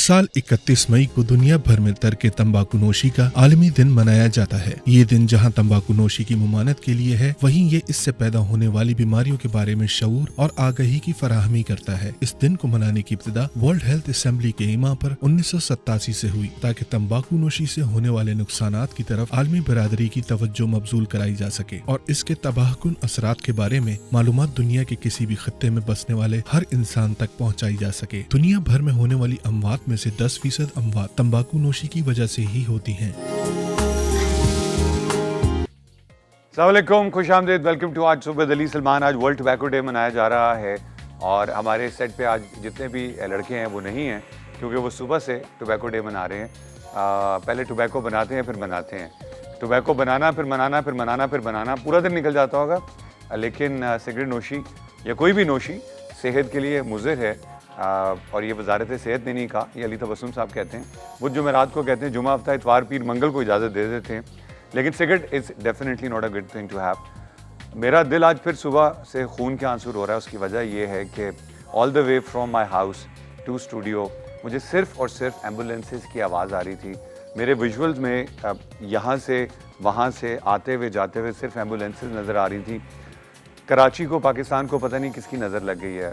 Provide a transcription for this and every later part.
साल 31 मई को दुनिया भर में तर्क तंबाकू नोशी का आलमी दिन मनाया जाता है। ये दिन जहां तंबाकू नोशी की मुमानत के लिए है, वहीं ये इससे पैदा होने वाली बीमारियों के बारे में शऊर और आगाही की फराहमी करता है। इस दिन को मनाने की इब्तिदा वर्ल्ड हेल्थ असेंबली के इमा पर 1987 से हुई, ताकि तंबाकू नोशी से होने वाले नुकसानात की तरफ आलमी बरादरी की तवज्जो मबजूल कराई जा सके और इसके तबाहकुन असरात के बारे में मालूमात दुनिया के किसी भी खत्ते में बसने वाले हर इंसान तक पहुँचाई जा सके। दुनिया भर में होने वाली अमवात में से 10% अमवात तंबाकू नोशी की वजह से ही होती हैं। अस्सलामुअलैकुम, खुशामदीद, वेलकम टू आज सुबह अली सलमान। आज वर्ल्ड टोबैको डे मनाया जा रहा है और हमारे सेट पे आज जितने भी लड़के हैं वो नहीं हैं, क्योंकि वो सुबह से टोबैको डे मना रहे हैं। पहले टोबैको बनाते हैं, फिर मनाते हैं। टोबैको बनाना, फिर मनाना, फिर मनाना, फिर बनाना, पूरा दिन निकल जाता होगा। लेकिन सिगरेट नोशी या कोई भी नोशी सेहत के लिए मुज़र है और ये वजारत सेहत ने नहीं कहा, ये अली तबस्सुम साहब कहते हैं। वो जुमेरात को कहते हैं, जुमा, हफ्ता, इतवार, पीर, मंगल को इजाज़त दे देते हैं। लेकिन cigarette is definitely not a good thing to have. मेरा दिल आज फिर सुबह से खून के आंसू रो रहा है। उसकी वजह ये है कि all the way from my house to studio मुझे सिर्फ और सिर्फ एम्बुलेंसेस की आवाज़ आ रही थी। मेरे विजुअल्स में यहाँ से वहाँ से आते हुए जाते हुए सिर्फ एम्बुलेंसेस नज़र आ रही थी। कराची को, पाकिस्तान को पता नहीं किसकी नज़र लग गई है।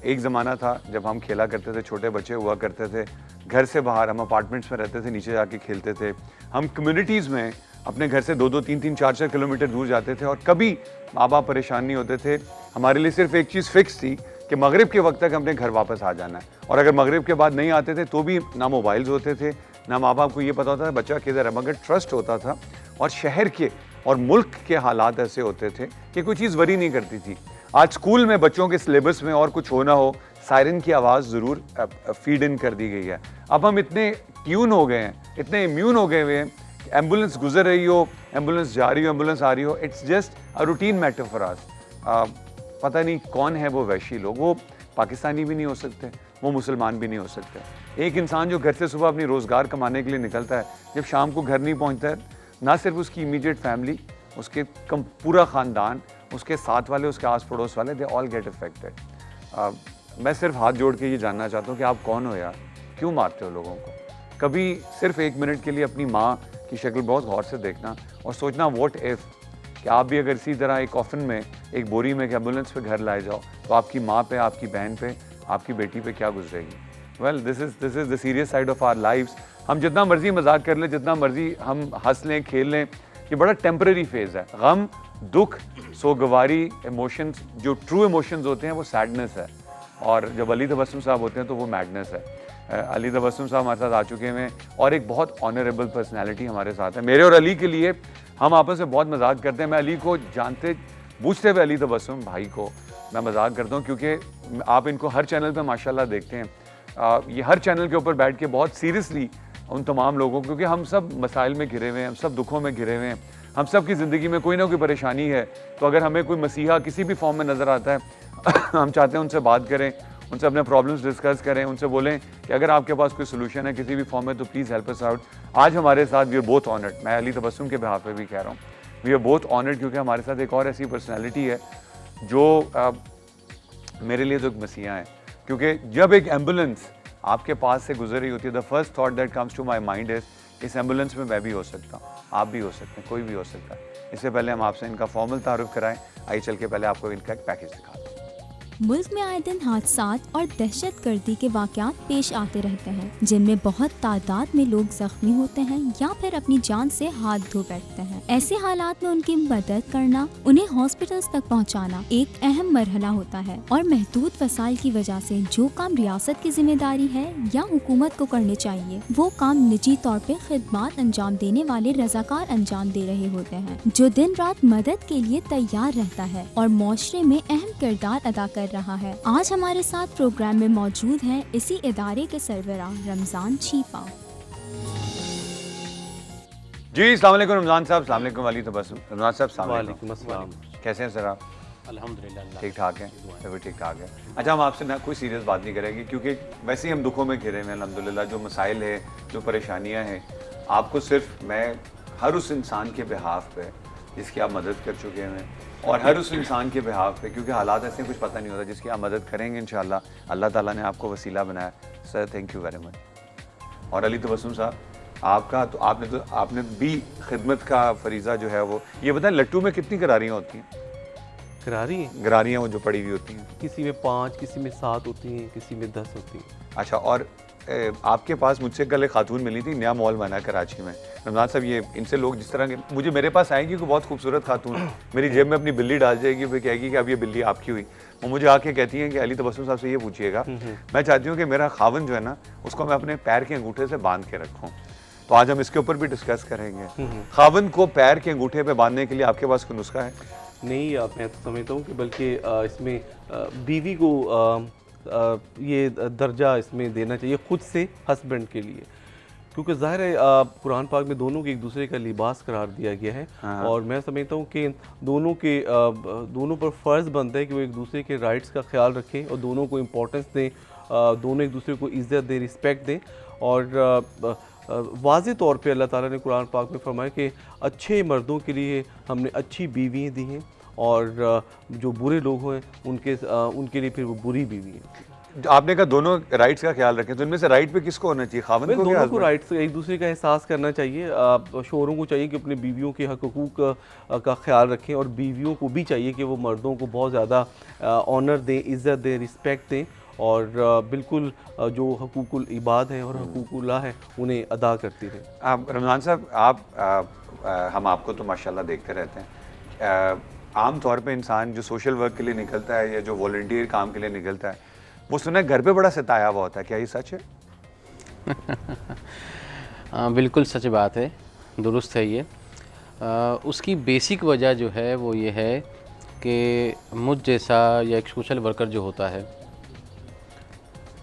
एक ज़माना था जब हम खेला करते थे, छोटे बच्चे हुआ करते थे, घर से बाहर हम अपार्टमेंट्स में रहते थे, नीचे जाके खेलते थे। हम कम्युनिटीज़ में अपने घर से 2-2, 3-3, 4-4 किलोमीटर दूर जाते थे और कभी माँ बाप परेशान नहीं होते थे। हमारे लिए सिर्फ एक चीज़ फिक्स थी कि मगरिब के वक्त तक हमने घर वापस आ जाना है। और अगर मगरिब के बाद नहीं आते थे तो भी ना मोबाइल्स होते थे, ना माँ बाप को ये पता होता था बच्चा किधर है, मगर ट्रस्ट होता था। और शहर के और मुल्क के हालात ऐसे होते थे कि कोई चीज़ वरी नहीं करती थी। आज स्कूल में बच्चों के सिलेबस में और कुछ होना हो, सायरन की आवाज़ ज़रूर फीड इन कर दी गई है। अब हम इतने ट्यून हो गए हैं, इतने इम्यून हो गए हुए हैं, एम्बुलेंस गुजर रही हो, एम्बुलेंस जा रही हो, एम्बुलेंस आ रही हो, it's just a routine matter for us. पता नहीं कौन है वो वैशी लोग। वो पाकिस्तानी भी नहीं हो सकते, वो मुसलमान भी नहीं हो सकते। एक इंसान जो घर से सुबह अपनी रोज़गार कमाने के लिए निकलता है, जब शाम को घर नहीं पहुँचता है, ना सिर्फ उसकी इमीडिएट फैमिली, उसके पूरा ख़ानदान, उसके साथ वाले, उसके आस पड़ोस वाले, दे ऑल गेट अफेक्टेड। मैं सिर्फ हाथ जोड़ के ये जानना चाहता हूँ कि आप कौन हो यार, क्यों मारते हो लोगों को? कभी सिर्फ 1 मिनट के लिए अपनी माँ की शक्ल बहुत गौर से देखना और सोचना व्हाट इफ़, कि आप भी अगर इसी तरह एक कॉफिन में, एक बोरी में, एक एम्बुलेंस पे घर लाए जाओ, तो आपकी माँ पे, आपकी बहन पे, आपकी बेटी पे क्या गुजरेगी। Well, this is the serious side of our lifes. हम जितना मर्जी मजाक कर लें, जितना मर्जी हम हंस लें, खेल लें, ये बड़ा टेम्पररी फेज़ है। गम, दुख, सोगवारी, इमोशंस, जो ट्रू इमोशंस होते हैं वो सैडनेस है, और जब अली तबस्सुम साहब होते हैं तो वो मैडनेस है। अली तबस्सुम साहब हमारे साथ आ चुके हैं और एक बहुत ऑनरेबल पर्सनैलिटी हमारे साथ है। मेरे और अली के लिए हम आपस में बहुत मजाक करते हैं। मैं अली को जानते बूझते हुए, अली तबस्सुम भाई को मैं मजाक करता हूँ, क्योंकि आप इनको हर चैनल पे माशाल्लाह देखते हैं। ये हर चैनल के ऊपर बैठ के बहुत सीरियसली उन तमाम लोगों, क्योंकि हम सब मसाइल में घिरे हुए हैं, हम सब दुखों में घिरे हुए हैं, हम सब की ज़िंदगी में कोई ना कोई परेशानी है। तो अगर हमें कोई मसीहा किसी भी फॉर्म में नज़र आता है हम चाहते हैं उनसे बात करें, उनसे अपने प्रॉब्लम्स डिस्कस करें, उनसे बोलें कि अगर आपके पास कोई सोल्यूशन है किसी भी फॉर्म में तो प्लीज़ हेल्प अस आउट। आज हमारे साथ वी आर बोथ ऑनर्ड, मैं अली तबस्सुम के बिहाफ पे भी कह रहा हूँ, वी आर बोथ ऑनर्ड, क्योंकि हमारे साथ एक और ऐसी पर्सनैलिटी है जो मेरे लिए तो एक मसीहा है। क्योंकि जब एक एम्बुलेंस आपके पास से गुजर रही होती है, the first thought that comes to my mind is, इस एम्बुलेंस में मैं भी हो सकता हूँ, आप भी हो सकते हैं, कोई भी हो सकता है। इससे पहले हम आपसे इनका फॉर्मल तारुफ कराएं, आइए चल के पहले आपको इनका एक पैकेज दिखाते हैं। मुल्क में आए दिन हादसात और दहशतगर्दी के वाक़यात पेश आते रहते हैं, जिनमें बहुत तादाद में लोग जख्मी होते हैं या फिर अपनी जान से हाथ धो बैठते हैं। ऐसे हालात में उनकी मदद करना, उन्हें हॉस्पिटल्स तक पहुंचाना एक अहम मरहला होता है और महदूद वसाइल की वजह से जो काम रियासत की जिम्मेदारी है या हुकूमत को करने चाहिए, वो काम निजी तौर पे खिदमात अंजाम देने वाले रजाकार अंजाम दे रहे होते हैं, जो दिन रात मदद के लिए तैयार रहता है और मुआशरे में अहम किरदार अदा कर रहा है। आज हमारे साथ प्रोग्राम में मौजूद हैं इसी इदारे के सरबराह रमजान छीपा। जी अस्सलाम वालेकुम रमजान साहब। अस्सलाम वालेकुम अली तबस्सुम। रमजान साहब अस्सलाम वालेकुम। अस्सलाम। कैसे हैं सर आप? अल्हम्दुलिल्लाह ठीक ठाक हैं, सभी ठीक ठाक है। अच्छा, हम आपसे ना कोई सीरियस बात नहीं करेंगे, क्योंकि वैसे ही हम दुखों में घिरे हुए हैं अल्हम्दुलिल्लाह। जो मसाइल है, जो परेशानियाँ हैं, आपको सिर्फ मैं हर उस इंसान के बिहाफ पे जिसकी आप मदद कर चुके हैं, और हर उस इंसान के बिहाफ पे, क्योंकि हालात ऐसे कुछ पता नहीं होता, जिसकी आप मदद करेंगे इंशाल्लाह। अल्लाह ताला ने आपको वसीला बनाया। Sir thank you very much. और अली तबस्सुम साहब आपका तो आपने भी खिदमत का फरीज़ा जो है वो, ये बताएं लट्टू में कितनी करारियाँ होती हैं? गरारियाँ वो जो पड़ी हुई होती हैं, किसी में 5, किसी में 7 होती हैं, किसी में 10 होती हैं। अच्छा, और आपके पास मुझसे कल एक खातून मिली थी, नया मॉल बना कराची में। रमज़ान साहब, ये इनसे लोग जिस तरह के मुझे मेरे पास आएंगी कि बहुत खूबसूरत खातून, मेरी जेब में अपनी बिल्ली डाल जाएगी, फिर कहेगी कि अब ये बिल्ली आपकी हुई। वो मुझे आके कहती हैं कि अली तबस्सुम साहब से ये पूछिएगा, मैं चाहती हूँ कि मेरा खावन जो है ना, उसको मैं अपने पैर के अंगूठे से बांध के रखूँ। तो आज हम इसके ऊपर भी डिस्कस करेंगे। खावन को पैर के अंगूठे पे बांधने के लिए आपके पास कोई नुस्खा है? नहीं, मैं तो समझता हूँ कि बल्कि इसमें बीवी को ये दर्जा इसमें देना चाहिए खुद से हस्बैंड के लिए, क्योंकि ज़ाहिर है कुरान पाक में दोनों के एक दूसरे का लिबास करार दिया गया है। हाँ। और मैं समझता हूँ कि दोनों पर फ़र्ज़ बनता है कि वो एक दूसरे के राइट्स का ख्याल रखें और दोनों को इम्पोर्टेंस दें, दोनों एक दूसरे को इज़्ज़त दें, रिस्पेक्ट दें। और वाज़े तौर पे अल्लाह ताला ने कुरान पाक में फरमाया कि अच्छे मर्दों के लिए हमने अच्छी बीवियाँ दी हैं और जो बुरे लोग हैं उनके लिए फिर वो बुरी बीवी हैं। आपने कहा दोनों राइट्स का ख्याल रखें, तो इनमें से राइट पे किसको होना चाहिए, खावन को या दोनों को हस्बैंड? राइट्स एक दूसरे का एहसास करना चाहिए। शोहरों को चाहिए कि अपने बीवियों के हक हुकूक का ख्याल रखें और बीवियों को भी चाहिए कि वो मर्दों को बहुत ज़्यादा ऑनर दें, इज़्ज़त दें, रिस्पेक्ट दें और बिल्कुल जो हकूकुल इबाद हैं और हकूकुल्लाह है उन्हें अदा करती रहें। आप रमज़ान साहब, हम आपको तो माशाल्लाह देखते रहते हैं। आम तौर पे इंसान जो सोशल वर्क के लिए निकलता है या जो वॉलंटियर काम के लिए निकलता है, वो सुना है घर पे बड़ा सताया हुआ होता है, क्या ये सच है? बिल्कुल सच बात है, दुरुस्त है ये। उसकी बेसिक वजह जो है वो ये है कि मुझ जैसा या एक सोशल वर्कर जो होता है,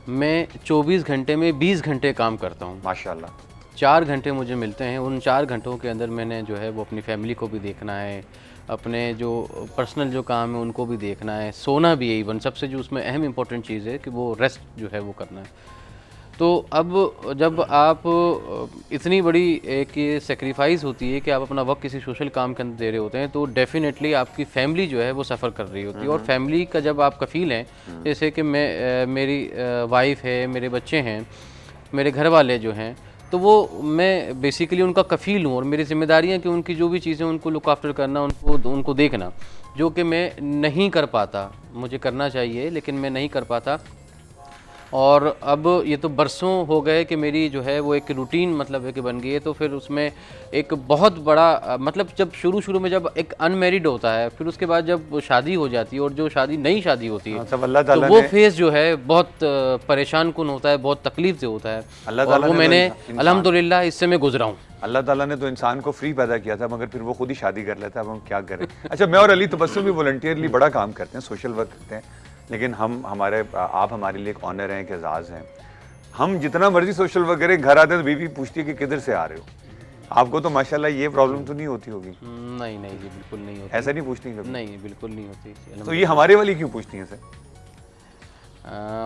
मैं 24 घंटे में 20 घंटे काम करता हूँ। माशाल्लाह। 4 घंटे मुझे मिलते हैं, उन 4 घंटों के अंदर मैंने जो है वो अपनी फैमिली को भी देखना है, अपने जो पर्सनल जो काम है उनको भी देखना है, सोना भी है। इवन सबसे जो उसमें अहम इम्पोर्टेंट चीज़ है कि वो रेस्ट जो है वो करना है। तो अब जब आप इतनी बड़ी एक ये सेक्रीफाइस होती है कि आप अपना वक्त किसी सोशल काम के अंदर दे रहे होते हैं, तो डेफिनेटली आपकी फैमिली जो है वो सफ़र कर रही होती है। और फैमिली का जब आप कफ़ील हैं, जैसे कि मेरी वाइफ है, मेरे बच्चे हैं, मेरे घर वाले जो हैं, तो वो मैं बेसिकली उनका कफ़ील हूँ और मेरी ज़िम्मेदारियाँ कि उनकी जो भी चीज़ें उनको लुक आफ्टर करना, उनको देखना, जो कि मैं नहीं कर पाता। मुझे करना चाहिए लेकिन मैं नहीं कर पाता। और अब ये तो बरसों हो गए कि मेरी जो है वो एक रूटीन मतलब है कि बन गई है। तो फिर उसमें एक बहुत बड़ा मतलब जब शुरू में जब एक अनमेरिड होता है, फिर उसके बाद जब शादी हो जाती है और जो नई शादी होती है, तो वो फेज़ जो है बहुत परेशान कुन होता है, बहुत तकलीफ से होता है। और वो मैंने अल्हम्दुलिल्लाह इससे मैं गुजरा हूँ। अल्लाह ताला ने तो इंसान को फ्री पैदा किया था, मगर फिर वो खुद ही शादी कर लेता है। अब हम क्या करें? अच्छा, मैं और अली तबस्सुम भी वॉलंटियरली बड़ा काम करते हैं, सोशल वर्क करते हैं, लेकिन आप हमारे लिए एक ऑनर हैं, एक एजाज़ हैं। हम जितना मर्जी सोशल वर्क करें, घर आते हैं तो बीवी पूछती है कि किधर से आ रहे हो। आपको तो माशाल्लाह ये प्रॉब्लम तो नहीं होती होगी? नहीं जी, बिल्कुल नहीं होती। ऐसा नहीं पूछती कभी? नहीं, बिल्कुल नहीं होती। तो ये हमारे वाली क्यों पूछती हैं सर?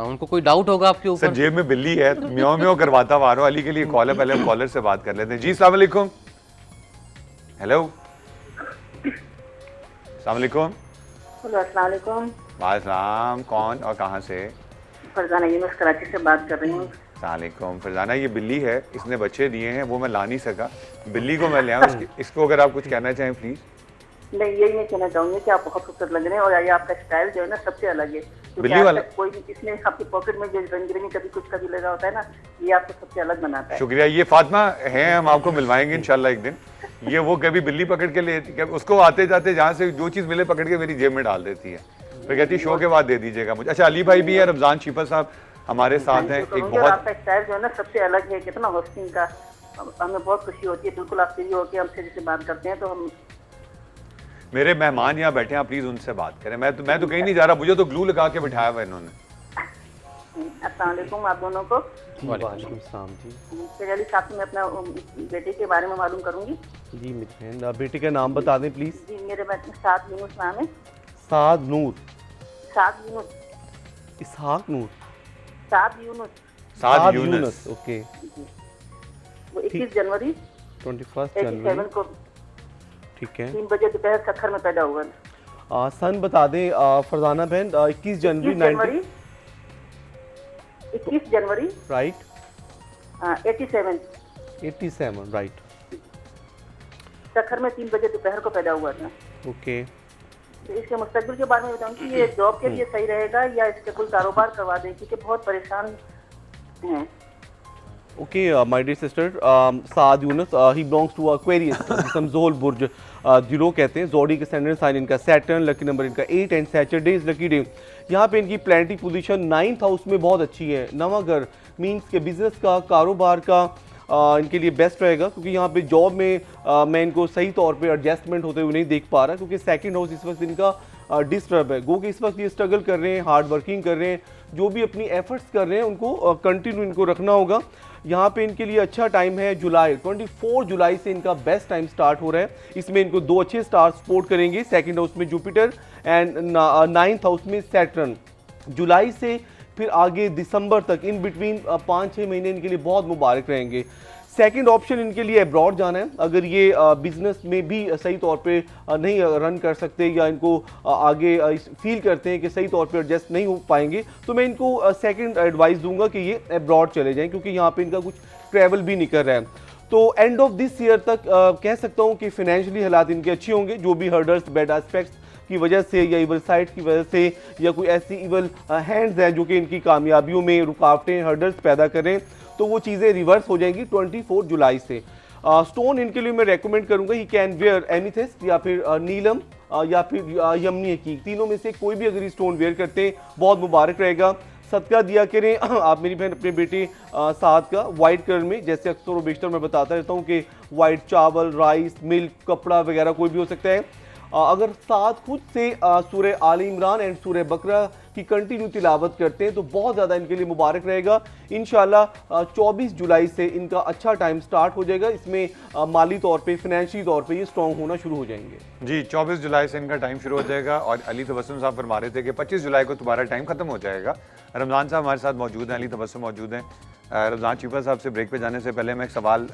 उनको कोई डाउट होगा आपके ऊपर? सर जेब में बिल्ली है तो म्याऊं म्याऊं करवाता हुआ आ रहा हूं। अली के लिए कॉल है, पहले हम कॉलर से बात कर लेते हैं। जी अस्सलाम वालेकुम। हेलो, अस्सलाम वालेकुम। अस्सलाम वालेकुम। वालेकुम, कौन और कहाँ से? फरजाना यूनुस कराची से बात कर रही हूँ। अस्सलाम फरजाना, ये बिल्ली है, इसने बच्चे दिए हैं, वो मैं ला नहीं सका, बिल्ली को मैं ले आऊँ। इसको अगर आप कुछ कहना चाहें प्लीज़। नहीं, यही मैं कहना चाहूँगी कि आप बहुत खूबसूरत लग रहे हैं और ये आपका स्टाइल जो है ना सबसे अलग है। बिल्ली वाला कोई भी इसने आपके पॉकेट में जो रंग बिरंगी कभी लगा होता है ना, ये आपको सबसे अलग बनाता है। शुक्रिया। ये फातिमा है, हम आपको मिलवाएंगे इंशाल्लाह एक दिन। ये वो कभी बिल्ली पकड़ के ले, उसको आते जाते जहाँ से जो चीज़ मिले पकड़ के मेरी जेब में डाल देती है, फिर कहती है शो के बाद दे दीजिएगा मुझे। अच्छा, अली भाई भी है, रमजान शिफा साहब हमारे साथ हैं। एक बहुत आपका स्टाइल जो है ना सबसे अलग है, कितना होस्टिंग का, हमें बहुत खुशी होती है। बिल्कुल आप फ्री होकर हमसे जैसे बात करते हैं तो हम, मेरे मेहमान यहाँ बैठे हैं, आप प्लीज उनसे बात करें। मैं तो कहीं नहीं जा रहा, मुझे तो ग्लू लगा के बिठाया हुआ इन्होंने। अस्सलाम वालेकुम आप दोनों को। वालेकुम सलाम जी। अली साहब से मैं अपना बेटे के बारे में मालूम करूंगी। जी मेरी बहन, बेटे का नाम बता दें प्लीज। जी मेरे साद यूनुस नाम है। साद नूर। साद यूनुस। इसहाक नूर। साद यूनुस। साद यूनुस। ओके। वो 21 जनवरी 21 जनवरी को, ठीक है, 3 बजे दोपहर सखर में पैदा हुआ। सन बता दें फरजाना बहन। 21 जनवरी 21 जनवरी राइट। 87। 87, राइट। सखर में 3 बजे दोपहर को पैदा हुआ था। ओके। तो इसके मुस्तकबिल के बारे में बताऊँ कि ये जॉब के लिए सही रहेगा या इसके कोई कारोबार करवा दें, क्योंकि बहुत परेशान हैं। Okay, my dear sister, Saad Yunus, he belongs to Aquarius, जिसम ज़ोहल बुर्ज जीरो कहते हैं। ज़ोडिक ascendant साइन इनका सैटर्न, लकी नंबर इनका 8 and Saturday is lucky day. यहाँ पे इनकी प्लानिटरी पोजीशन 9th हाउस में बहुत अच्छी है। नवा घर मीन्स के बिजनेस का, कारोबार का इनके लिए बेस्ट रहेगा, क्योंकि यहाँ पे जॉब में मैं इनको सही तौर पे एडजस्टमेंट होते हुए नहीं देख पा रहा, क्योंकि सेकंड हाउस इस वक्त इनका डिस्टर्ब है। गो कि इस वक्त ये स्ट्रगल कर रहे हैं, हार्ड वर्किंग कर रहे हैं, जो भी अपनी एफर्ट्स कर रहे हैं उनको कंटिन्यू इनको रखना होगा। यहाँ पे इनके लिए अच्छा टाइम है जुलाई, 24 जुलाई से इनका बेस्ट टाइम स्टार्ट हो रहा है। इसमें इनको 2 अच्छे स्टार सपोर्ट करेंगे, सेकंड हाउस में जुपिटर एंड 9th हाउस में सैटर्न। जुलाई से फिर आगे दिसंबर तक इन बिटवीन 5-6 महीने इनके लिए बहुत मुबारक रहेंगे। सेकंड ऑप्शन इनके लिए अब्रॉड जाना है। अगर ये बिजनेस में भी सही तौर पे नहीं रन कर सकते या इनको आगे फील करते हैं कि सही तौर पे एडजस्ट नहीं हो पाएंगे, तो मैं इनको सेकंड एडवाइस दूंगा कि ये अब्रॉड चले जाएं, क्योंकि यहाँ पे इनका कुछ ट्रैवल भी नहीं कर रहा है। तो एंड ऑफ दिस ईयर तक कह सकता हूँ कि फाइनेंशियली हालात इनके अच्छे होंगे। जो भी हर्डल्स, बैड एस्पेक्ट्स की वजह से या इवल साइड की वजह से या कोई ऐसी इवल हैंड्स हैं जो कि इनकी कामयाबियों में रुकावटें, हर्डल्स पैदा करें, तो वो चीज़ें रिवर्स हो जाएंगी 24 जुलाई से। स्टोन इनके लिए मैं रेकमेंड करूंगा, ही कैन वेयर एमिथेस्ट या फिर नीलम या फिर यमनी हकीक, तीनों में से कोई भी अगर ये स्टोन वेयर करते हैं बहुत मुबारक रहेगा। सदका दिया करें आप मेरी बहन अपने बेटे साथ का वाइट कलर में, जैसे अक्सर और बेशतर मैं बताता रहता हूँ कि वाइट चावल, राइस, मिल्क, कपड़ा वगैरह कोई भी हो सकता है। अगर साथ खुद से सूरह आल इमरान एंड सूरह बकरा की कंटिन्यू तिलावत करते हैं तो बहुत ज़्यादा इनके लिए मुबारक रहेगा। इंशाल्लाह 24 जुलाई से इनका अच्छा टाइम स्टार्ट हो जाएगा। इसमें माली तौर पे, फाइनेंशियली तौर पे ये स्ट्रॉन्ग होना शुरू हो जाएंगे। जी, 24 जुलाई से इनका टाइम शुरू हो जाएगा। और अली तबस्सुम साहब फरमा रहे थे कि 25 जुलाई को तुम्हारा टाइम खत्म हो जाएगा। रमज़ान साहब हमारे साथ मौजूद हैं, अली तबस्सुम मौजूद हैं। रमज़ान चीफा साहब से ब्रेक पे जाने से पहले मैं एक सवाल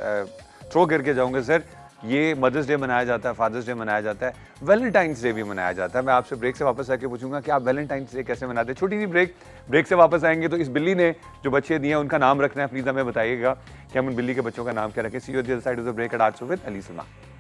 थ्रो करके जाऊँगा। सर, ये मदर्स डे मनाया जाता है, फादर्स डे मनाया जाता है, वैलेंटाइंस डे भी मनाया जाता है। मैं आपसे ब्रेक से वापस आके पूछूंगा कि आप वैलेंटाइंस डे कैसे मनाते हैं। छोटी सी ब्रेक से वापस आएंगे तो इस बिल्ली ने जो बच्चे दिए हैं उनका नाम रखना है। प्लीज़ हमें बताइएगा कि हम उन बिल्ली के बच्चों का नाम क्या रखें। See you at the other side of the break at arts with Ali Salman.